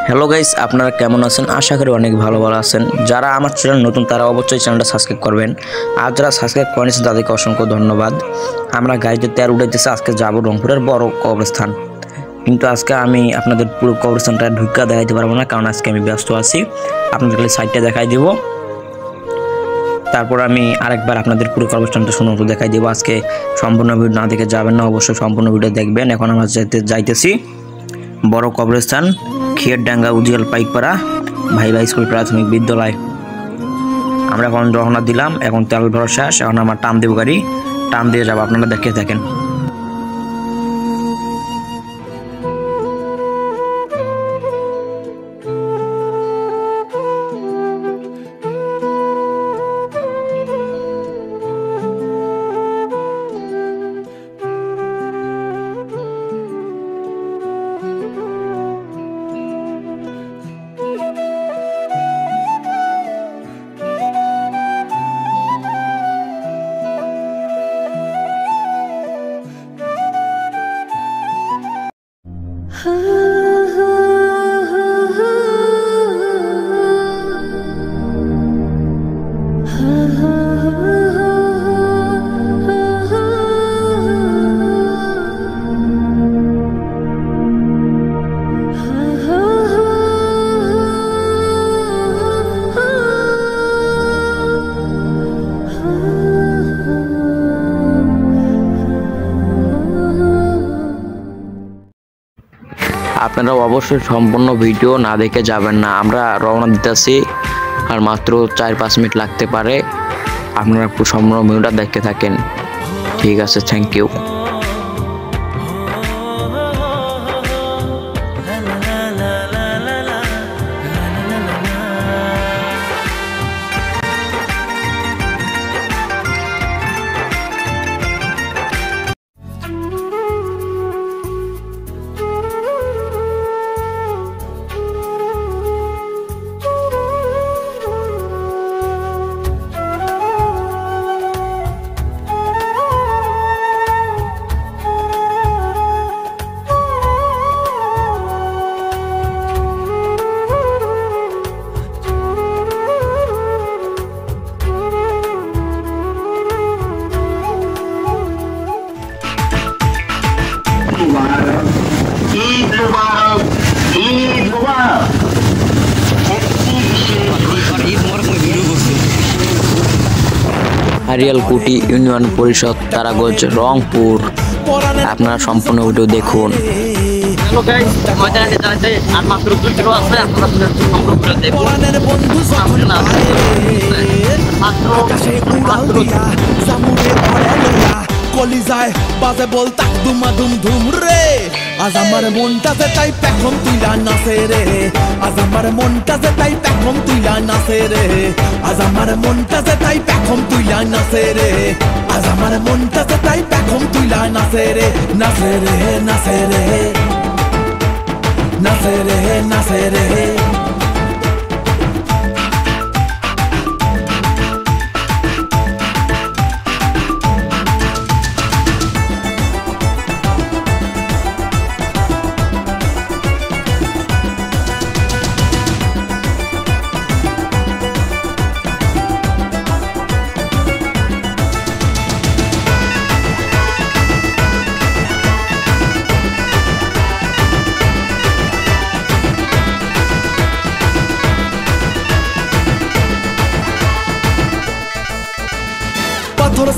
Hello guys, আপনারা কেমন আছেন? আশা করি অনেক ভালো আছেন। যারা আমার চ্যানেল নতুন তারা অবশ্যই চ্যানেলটা সাবস্ক্রাইব করবেন, আর যারা সাবস্ক্রাইব করেছেন তাদেরকে অসংখ্য ধন্যবাদ। আমরা গাড়িতে তেল উঠাইতেছি, আজকে যাব রংপুরের বড় কবরস্থান। কিন্তু আজকে আমি আপনাদের পুরো কবরস্থানটা ঢুকা দেখাইতে পারবো না, কারণ আজকে আমি ব্যস্ত আছি। আপনাদের খালি সাইডটা দেখাই দিব, তারপর আমি আরেকবার আপনাদের পুরো কবরস্থানটা সুন্দর দেখাই দেবো। আজকে সম্পূর্ণ ভিডিও না দেখে যাবেন না, অবশ্যই সম্পূর্ণ ভিডিও দেখবেন। এখন আমরা যাইতেছি বড় কবরস্থান, খিয়েরডাঙ্গা উজিয়াল পাইকপাড়া ভাইবা স্কুল প্রাথমিক বিদ্যালয়। আমরা এখন রওনা দিলাম, এখন তেল ভরা শেষ, এখন আমার টান দেব গাড়ি, টান দিয়ে যাবো, আপনারা দেখে থাকেন। আপনারা অবশ্যই সম্পূর্ণ ভিডিও না দেখে যাবেন না। আমরা রওনা দিতেছি, আর মাত্র 4-5 মিনিট লাগতে পারে। আপনারা সম্পূর্ণ ভিডিওটা দেখতে থাকেন। ঠিক আছে, থ্যাংক ইউ। হারিয়ালকুটি ইউনিয়ন পরিষদ, তারাগঞ্জ, রংপুর। আপনারা সম্পূর্ণ ভিডিও দেখুন। কলিজায় বাজে বল তাক দুমা দুম ধুম রে, আজ আমার মনটাতে তাই পেখম তুইলা নাচে রে, আজ আমার মনটাতে তাই পেখম তুইলা নাচে রে, আজ আমার মনটাতে তাই পেখম তুইলা নাচে রে, আজ আমার মনটাতে তাই পেখম তুইলা নাচে রে, নাচে রে নাচে রে নাচে রে নাচে রে।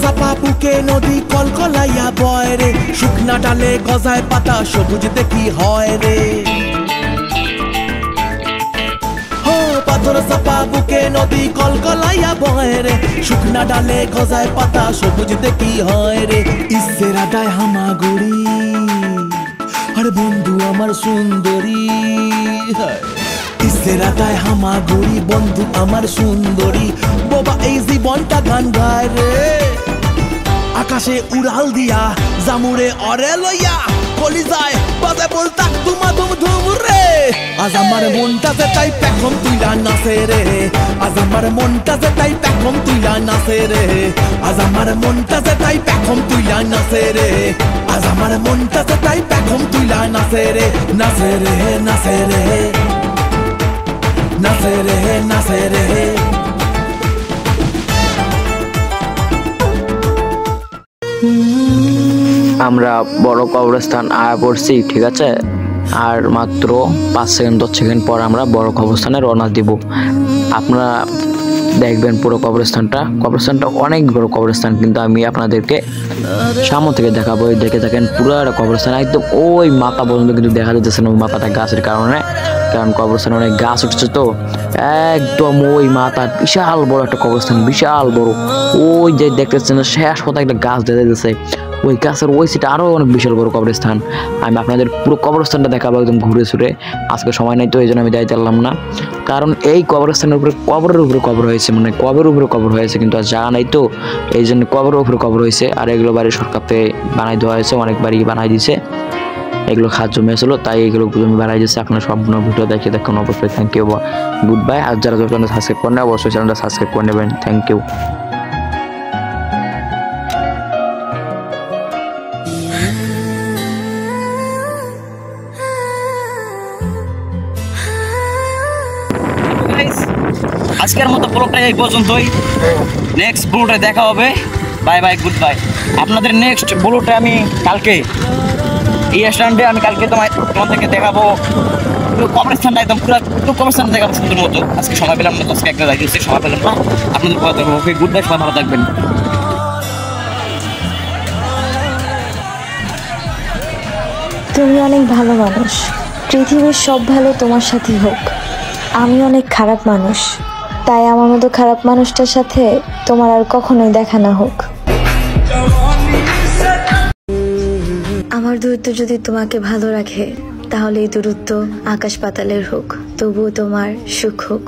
চাপা বুকে নদী কলকলাইয়া বয় রে, শুকনা ডালে গজায় পাতা সবুজ দেখি হয় রে। পাথর চাপা বুকে নদী কলকলাইয়া বয় রে, শুকনা ডালে গজায় পাতা সবুজ দেখি হয় রে। ইসেরা ডায় হামাগুড়ি, আরে বন্ধু আমার সুন্দরী, ইসেরা গায় হামাগুড়ি, বন্ধু আমার সুন্দরী। বাবা এই জীবনটা গান গায় রে, আকাশে উড়াল দিয়া জামুরে অরে লইয়া, কলিজায় বাজে বল তাক দুমা দুম ধুম রে, আজ আমার মনটাতে তাই পেখম তুইলা নাচে রে, আজ আমার মনটাতে তাই পেখম তুইলা নাচে রে, আজ আমার মনটাতে তাই পেখম তুইলা নাচে রে, আজ আমার মনটাতে তাই পেখম তুইলা নাচে রে, নাচে রে নাচে রে। নাচে রে নাচে রে। আমরা বড় কবরস্থান আয়া পড়ছি, ঠিক আছে? আর মাত্র 5 সেকেন্ড 10 সেকেন্ড পর আমরা বড় কবরস্থানে রওনা দিব। আপনারা দেখবেন পুরো কবরস্থানটা অনেক বড় কবরস্থান, কিন্তু আমি আপনাদেরকে সামনে থেকে দেখাবো। দেখে থাকেন পুরো কবরস্থান একদম ওই মাথা পর্যন্ত কিন্তু দেখা যাচ্ছে না, ওই মাথাটা গাছের কারণে, কারণ কবরস্থানে অনেক গাছ উঠছে তো একদম ওই মাথা বিশাল বড় একটা কবরস্থান, বিশাল বড়। ওই যে দেখতেছেন শেষ পথে একটা গাছ দেখা যাচ্ছে, ওই গাছের ওই সিটা আরো অনেক বিশাল বড় কবরস্থান। আমি আপনাদের পুরো কবরস্থানটা দেখাবো একদম ঘুরে ছুড়ে। আজকে সময় নাই তো এই জন্য আমি যাইতে পারলাম না, কারণ এই কবরস্থানের উপরে কবরের উপরে কবর হয়েছে, মানে কবরের উপরে কবর হয়েছে, কিন্তু আর জায়গা নাই তো এই জন্য কবরের উপরে কবর হয়েছে। আর এগুলো বাড়ি সরকার থেকে বানাই দেওয়া হয়েছে, অনেক বাড়ি বানাই দিছে, এগুলো খাদ জমে ছিল তাই এগুলো জমি বাড়াই দিচ্ছে। আপনারা সম্পূর্ণ ভিডিও দেখে দেখুন অবশ্যই। Thank you, goodbye. আর যারা চ্যানেলটা সাবস্ক্রাইব করেন অবশ্যই চ্যানেলটা সাবস্ক্রাইব করে নেবেন। Thank you. আজকের মতো ব্লগটা এই পর্যন্তই, নেক্সট ব্লগে দেখা হবে। Bye bye, goodbye. আপনাদের নেক্সট ব্লগটা আমি কালকে এই স্ট্যান্ডে আমি কালকে তোমাদেরকে দেখাবো কবরস্থানটা, একদম পুরো কবরস্থানটা দেখাবো সুন্দর মতো। আজকে সময় পেলাম না, আজকে একটা যাইতেছি, সময় পেলাম না। আপনাদের কথা দেবো। ওকে, গুড বাই, সবাই ভালো থাকবেন। তুমি অনেক ভালো মানুষ, পৃথিবীর সব ভালো তোমার সাথেই হোক। আমি অনেক খারাপ মানুষ, তাই আমার মতো খারাপ মানুষটার সাথে তোমার আর কখনোই দেখা না হোক। আমার দূরত্ব যদি তোমাকে ভালো রাখে, তাহলে এই দূরত্ব আকাশ পাতালের হোক, তবুও তোমার সুখ হোক।